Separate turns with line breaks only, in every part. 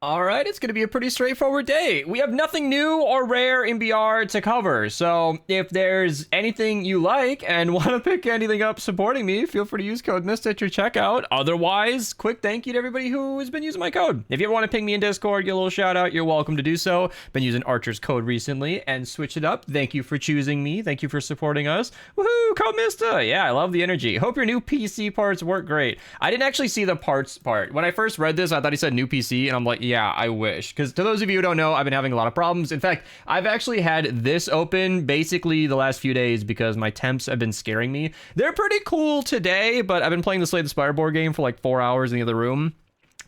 All right, it's going to be a pretty straightforward day. We have nothing new or rare in BR to cover, so if there's anything you like and want to pick anything up supporting me, feel free to use code Mista at your checkout. Otherwise, quick thank you to everybody who has been using my code. If you ever want to ping me in Discord, get a little shout out, you're welcome to do so. Been using Archer's code recently and switch it up. Thank you for choosing me. Thank you for supporting us. Woohoo, code Mista. Yeah, I love the energy. Hope your new PC parts work great. I didn't actually see the parts part. When I first read this, I thought he said new PC, and I'm like, yeah, I wish. Because to those of you who don't know, I've been having a lot of problems. In fact, I've actually had this open basically the last few days because my temps have been scaring me. They're pretty cool today, but I've been playing the Slay the Spire board game for like 4 hours in the other room.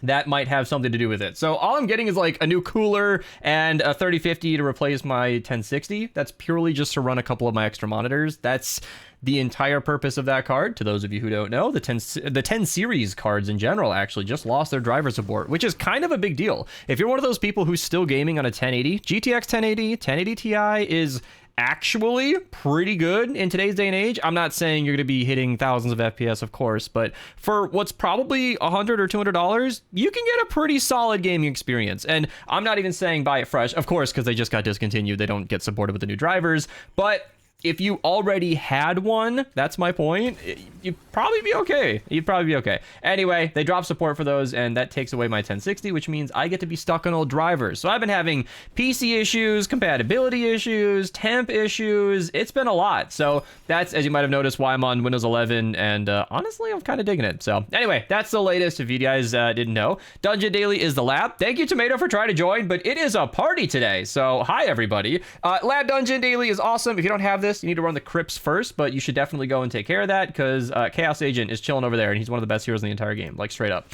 That might have something to do with it. So all I'm getting is like a new cooler and a 3050 to replace my 1060. That's purely just to run a couple of my extra monitors. That's the entire purpose of that card. To those of you who don't know, the 10 series cards in general actually just lost their driver support, which is kind of a big deal. If you're one of those people who's still gaming on a 1080, GTX 1080, 1080 Ti is actually pretty good in today's day and age. I'm not saying you're going to be hitting thousands of FPS, of course, but for what's probably $100 or $200, you can get a pretty solid gaming experience. And I'm not even saying buy it fresh, of course, because they just got discontinued. They don't get supported with the new drivers, but if you already had one, that's my point, you'd probably be okay. You'd probably be okay. Anyway, they dropped support for those, and that takes away my 1060, which means I get to be stuck on old drivers. So I've been having PC issues, compatibility issues, temp issues. It's been a lot. So that's, as you might have noticed, why I'm on Windows 11, and honestly, I'm kind of digging it. So anyway, that's the latest if you guys didn't know. Dungeon Daily is the lab. Thank you, Tomato, for trying to join, but it is a party today. So hi, everybody. Lab Dungeon Daily is awesome. If you don't have this, you need to run the crypts first, but you should definitely go and take care of that because Chaos Agent is chilling over there, and he's one of the best heroes in the entire game, like straight up.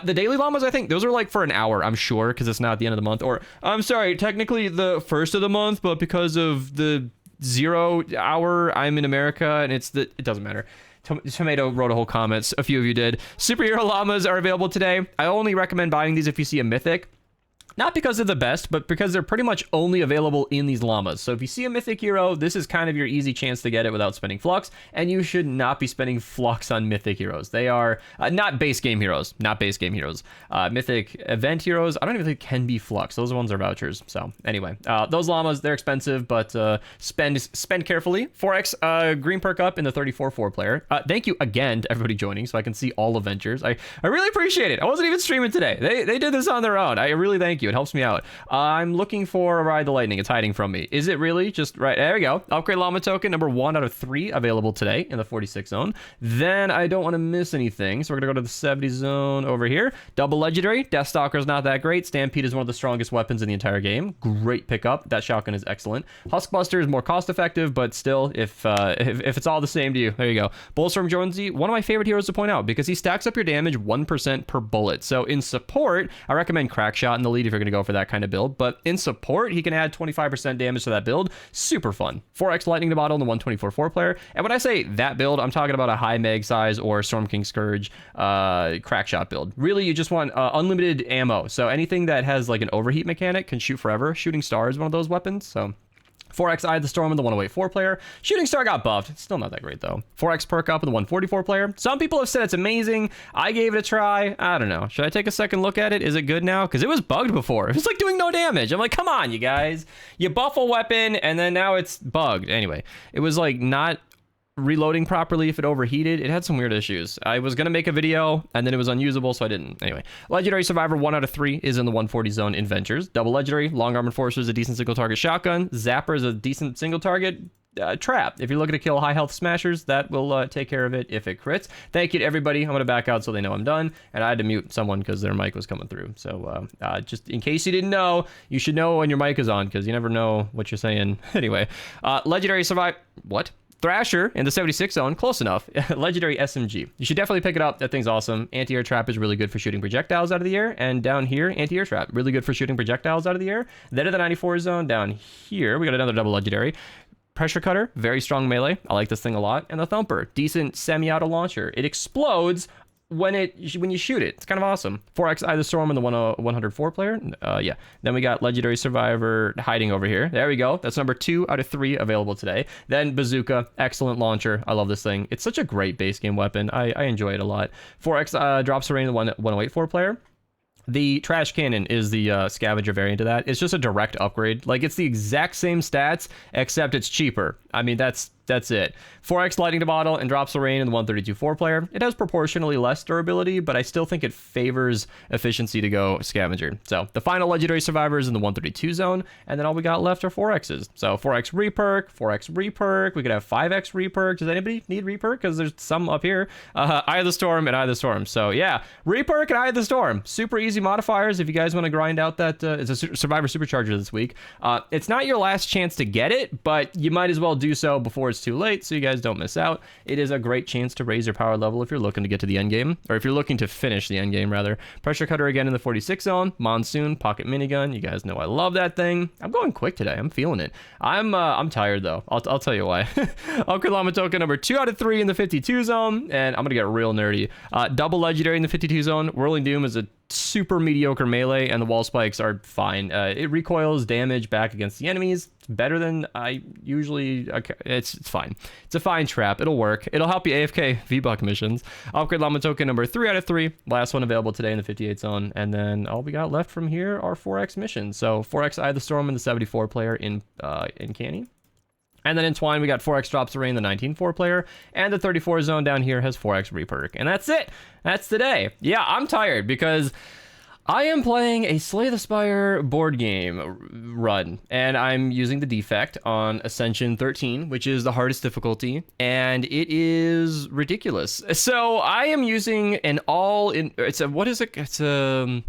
The daily llamas, I think those are like for an hour, I'm sure, because it's not at the end of the month, or I'm sorry, technically the first of the month, but because of the 0 hour, I'm in America, and it doesn't matter. Tomato wrote a whole comments. A few of you did. Superhero llamas are available today. I only recommend buying these if you see a mythic. Not because they're the best, but because they're pretty much only available in these llamas. So if you see a mythic hero, this is kind of your easy chance to get it without spending flux, and you should not be spending flux on mythic heroes. They are not base game heroes, mythic event heroes, I don't even think can be flux. Those ones are vouchers. So anyway, those llamas, they're expensive, but spend carefully. 4x green perk up in the 34-4 player. Thank you again to everybody joining so I can see all Avengers. I really appreciate it. I wasn't even streaming today. They did this on their own. I really thank you. It helps me out. I'm looking for a Ride the Lightning. It's hiding from me. Is it really? Just right. There we go. Upgrade llama token number 1 out of 3 available today in the 46 zone. Then I don't want to miss anything, so we're gonna go to the 70 zone over here. Double legendary. Deathstalker is not that great. Stampede is one of the strongest weapons in the entire game. Great pickup. That shotgun is excellent. Huskbuster is more cost effective, but still, if it's all the same to you, there you go. Bullstorm Jonesy, one of my favorite heroes to point out because he stacks up your damage 1% per bullet. So in support, I recommend Crackshot in the lead if you're going to go for that kind of build, but in support he can add 25% damage to that build. Super fun. 4x lightning to bottle in the 124-4 player, and when I say that build, I'm talking about a high mag size or Storm King Scourge Crackshot build. Really, you just want unlimited ammo, so anything that has like an overheat mechanic can shoot forever. Shooting Star is one of those weapons, so 4x Eye of the Storm in the 108-4 player. Shooting Star got buffed. It's still not that great, though. 4x perk up in the 144 player. Some people have said it's amazing. I gave it a try. I don't know. Should I take a second look at it? Is it good now? Because it was bugged before. It was like doing no damage. I'm like, come on, you guys. You buff a weapon, and then now it's bugged. Anyway, it was like not reloading properly if it overheated. It had some weird issues. I was gonna make a video and then it was unusable, so I didn't. Anyway, legendary survivor 1 out of 3 is in the 140 zone in Ventures. Double legendary long arm enforcer is a decent single target shotgun. Zapper is a decent single target trap. If you're looking to kill high health smashers, that will take care of it if it crits. Thank you to everybody. I'm gonna back out so they know I'm done, and I had to mute someone because their mic was coming through. So just in case you didn't know, you should know when your mic is on because you never know what you're saying. Anyway, legendary survive what Thrasher in the 76 zone, close enough. Legendary SMG. You should definitely pick it up. That thing's awesome. Anti-air trap is really good for shooting projectiles out of the air. And down here, anti-air trap, really good for shooting projectiles out of the air. Then in the 94 zone, down here, we got another double legendary. Pressure Cutter, very strong melee. I like this thing a lot. And the Thumper, decent semi-auto launcher. It explodes when you shoot it. It's kind of awesome. 4x Eye of the Storm in the 104 player. Yeah. Then we got Legendary Survivor hiding over here. There we go. That's number 2 out of 3 available today. Then Bazooka, excellent launcher. I love this thing. It's such a great base game weapon. I enjoy it a lot. 4x drops array in the 1084 player. The Trash Cannon is the scavenger variant of that. It's just a direct upgrade. Like, it's the exact same stats, except it's cheaper. I mean, that's it. 4x lightning to bottle and drops of rain in the 132 4-player. It has proportionally less durability, but I still think it favors efficiency to go scavenger. So the final legendary survivors in the 132 zone, and then all we got left are 4x's. So 4x reperk, 4x reperk. We could have 5x reperk. Does anybody need reperk? Because there's some up here. Eye of the Storm and Eye of the Storm. So yeah, reperk and Eye of the Storm. Super easy modifiers if you guys want to grind out that. It's a survivor supercharger this week. It's not your last chance to get it, but you might as well do so before it's too late so you guys don't miss out. It is a great chance to raise your power level if you're looking to get to the end game, or if you're looking to finish the end game rather. Pressure cutter again in the 46 zone. Monsoon pocket minigun. You guys know I love that thing. I'm going quick today. I'm feeling it. I'm tired though. I'll tell you why. Upgrade Llama token number 2 out of 3 in the 52 zone, and I'm gonna get real nerdy. Double legendary in the 52 zone. Whirling Doom is a super mediocre melee, and the wall spikes are fine. It recoils damage back against the enemies. It's better than I usually. Okay, it's fine. It's a fine trap. It'll work. It'll help you AFK V-Buck missions. Upgrade Llama token number 3 out of 3. Last one available today in the 58 zone, and then all we got left from here are 4x missions. So 4x Eye of the Storm in the 74 player in Canny. And then in Twine, we got 4x Drops of Rain, the 19 4-player, and the 34 zone down here has 4x reperk. And that's it. That's today. Yeah, I'm tired because I am playing a Slay the Spire board game run, and I'm using the defect on Ascension 13, which is the hardest difficulty, and it is ridiculous. So I am using an it's a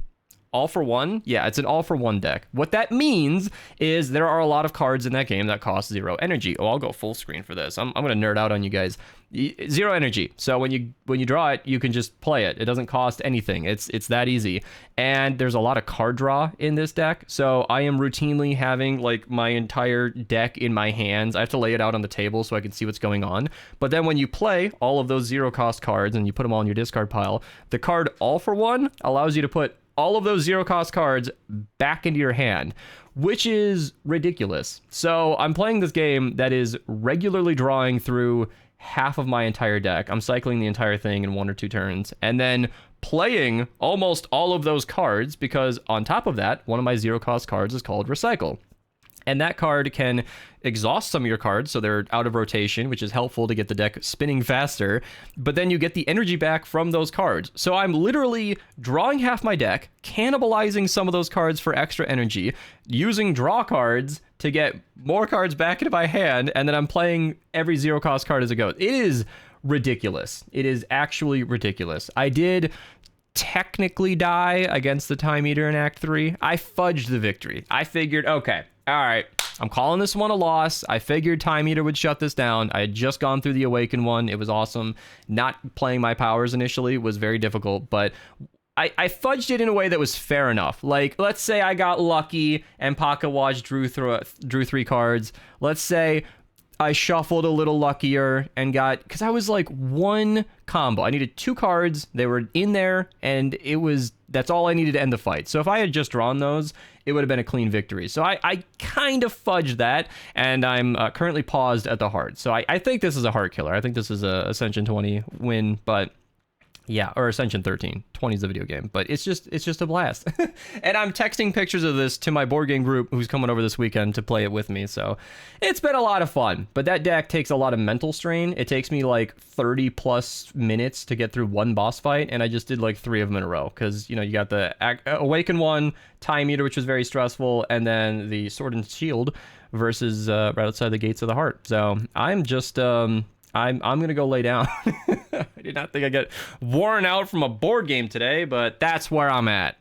all for one? Yeah, it's an all for one deck. What that means is there are a lot of cards in that game that cost 0 energy. Oh, I'll go full screen for this. I'm gonna nerd out on you guys. 0 energy. So when you draw it, you can just play it. It doesn't cost anything. It's that easy. And there's a lot of card draw in this deck. So I am routinely having like my entire deck in my hands. I have to lay it out on the table so I can see what's going on. But then when you play all of those 0 cost cards and you put them all in your discard pile, the card all for one allows you to put all of those 0 cost cards back into your hand, which is ridiculous. So I'm playing this game that is regularly drawing through half of my entire deck. I'm cycling the entire thing in 1 or 2 turns, and then playing almost all of those cards, because on top of that, one of my 0 cost cards is called Recycle. And that card can exhaust some of your cards, so they're out of rotation, which is helpful to get the deck spinning faster. But then you get the energy back from those cards. So I'm literally drawing half my deck, cannibalizing some of those cards for extra energy, using draw cards to get more cards back into my hand, and then I'm playing every 0 cost card as it goes. It is ridiculous. It is actually ridiculous. I did technically die against the Time Eater in Act 3. I fudged the victory. I figured, okay, all right, I'm calling this one a loss. I figured Time Eater would shut this down. I had just gone through the Awaken one. It was awesome. Not playing my powers initially was very difficult, but I fudged it in a way that was fair enough. Like, let's say I got lucky and Pocket Watch drew 3 cards. Let's say I shuffled a little luckier and got, because I was like 1 combo. I needed 2 cards. They were in there, and that's all I needed to end the fight. So if I had just drawn those, it would have been a clean victory. So I kind of fudged that, and I'm currently paused at the heart. So I think this is a heart killer. I think this is a Ascension 20 win, but yeah, or Ascension 13. 20 is the video game, but it's just a blast. And I'm texting pictures of this to my board game group who's coming over this weekend to play it with me. So it's been a lot of fun, but that deck takes a lot of mental strain. It takes me like 30 plus minutes to get through 1 boss fight, and I just did like 3 of them in a row because, you know, you got the Awaken one, Time Eater, which was very stressful, and then the Sword and Shield versus right outside the gates of the heart. So I'm just I'm gonna go lay down. I did not think I'd get worn out from a board game today, but that's where I'm at.